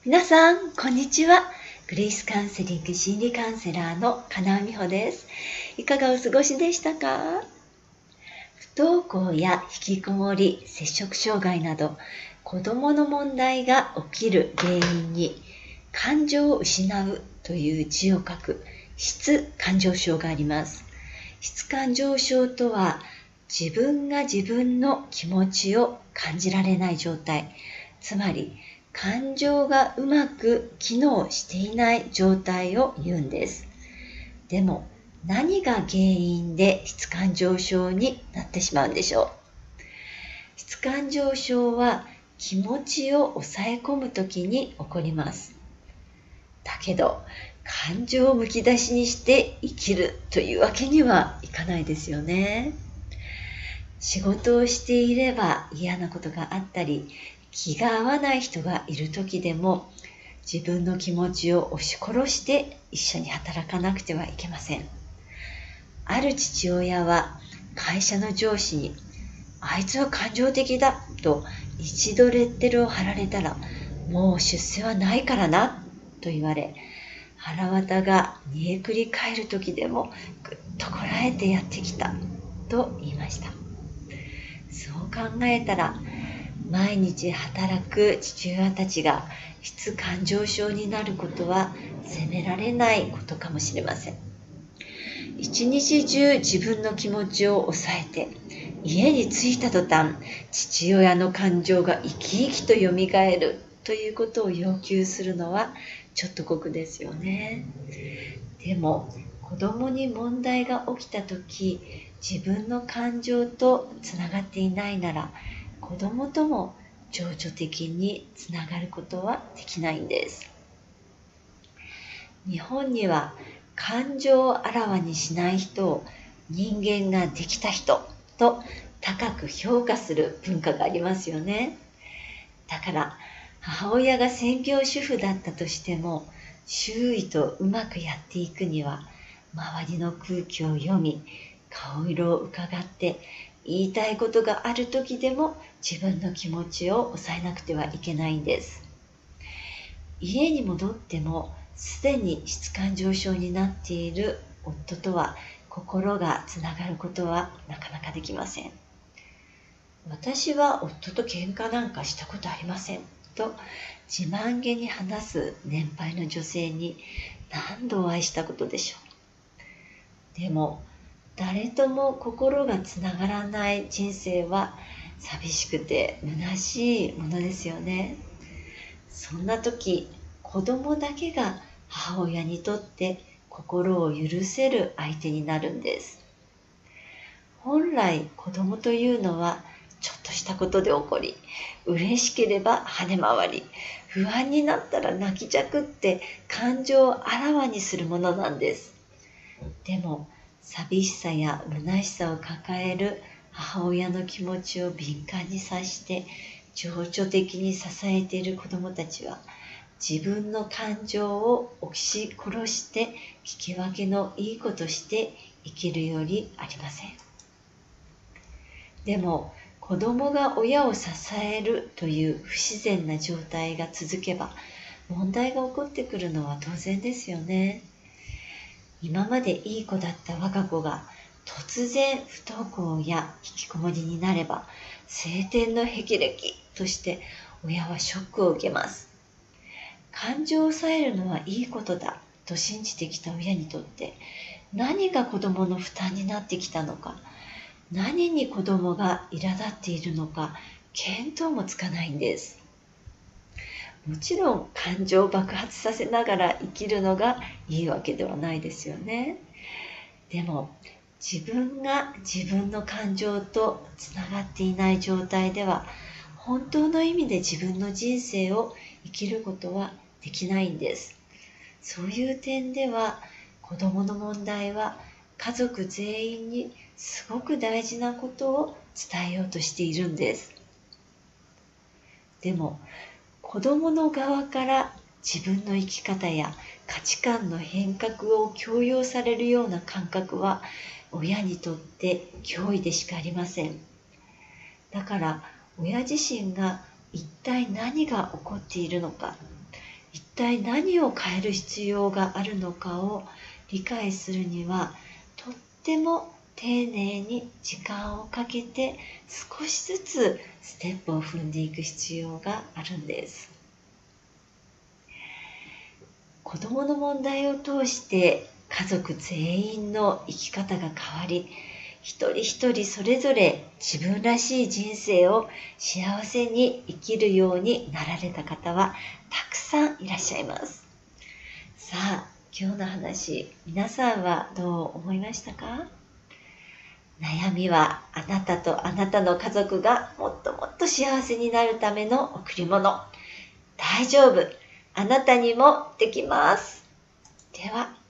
皆さん、こんにちは。グレイスカウンセリング心理カウンセラーの金尾美穂です。いかがお過ごしでしたか？不登校や引きこもり、摂食障害など、子どもの問題が起きる原因に、感情を失うという字を書く質感情症があります。質感情症とは、自分が自分の気持ちを感じられない状態、つまり感情がうまく機能していない状態を言うんです。でも何が原因で質感情症になってしまうんでしょう。質感情症は気持ちを抑え込むときに起こります。だけど感情をむき出しにして生きるというわけにはいかないですよね。仕事をしていれば嫌なことがあったり、気が合わない人がいる時でも、自分の気持ちを押し殺して一緒に働かなくてはいけません。ある父親は会社の上司に、あいつは感情的だと一度レッテルを貼られたら、もう出世はないからなと言われ、腹渡が煮えくり返る時でもぐっとこらえてやってきたと言いました。そう考えたら、毎日働く父親たちが質感情症になることは責められないことかもしれません。一日中自分の気持ちを抑えて、家に着いた途端、父親の感情が生き生きと蘇るということを要求するのはちょっと酷ですよね。でも、子供に問題が起きたとき、自分の感情とつながっていないなら、子供とも情緒的につながることはできないんです。日本には感情をあらわにしない人を人間ができた人と高く評価する文化がありますよね。だから母親が専業主婦だったとしても、周囲とうまくやっていくには、周りの空気を読み、顔色を伺って言いたいことがある時でも自分の気持ちを抑えなくてはいけないんです。家に戻ってもすでに質感情症になっている夫とは心がつながることはなかなかできません。私は夫と喧嘩なんかしたことありませんと自慢げに話す年配の女性に何度お会いしたことでしょう。でも誰とも心がつながらない人生は寂しくて虚しいものですよね。そんな時、子供だけが母親にとって心を許せる相手になるんです。本来子供というのはちょっとしたことで起こり、嬉しければ跳ね回り、不安になったら泣きじゃくって感情をあらわにするものなんです。でも寂しさや虚しさを抱える母親の気持ちを敏感に察して情緒的に支えている子どもたちは、自分の感情を押し殺して聞き分けのいい子として生きるよりありません。でも子供が親を支えるという不自然な状態が続けば、問題が起こってくるのは当然ですよね。今までいい子だった我が子が突然不登校や引きこもりになれば、青天の霹靂として親はショックを受けます。感情を抑えるのはいいことだと信じてきた親にとって、何が子供の負担になってきたのか、何に子供が苛立っているのか、見当もつかないんです。もちろん感情を爆発させながら生きるのがいいわけではないですよね。でも自分が自分の感情とつながっていない状態では、本当の意味で自分の人生を生きることはできないんです。そういう点では子どもの問題は家族全員にすごく大事なことを伝えようとしているんです。でも子どもの側から自分の生き方や価値観の変革を強要されるような感覚は親にとって脅威でしかありません。だから親自身が一体何が起こっているのか、一体何を変える必要があるのかを理解するには、とっても丁寧に時間をかけて少しずつステップを踏んでいく必要があるんです。子どもの問題を通して家族全員の生き方が変わり、一人一人それぞれ自分らしい人生を幸せに生きるようになられた方はたくさんいらっしゃいます。さあ、今日の話、皆さんはどう思いましたか？悩みはあなたとあなたの家族がもっともっと幸せになるための贈り物。大丈夫。あなたにもできます。では。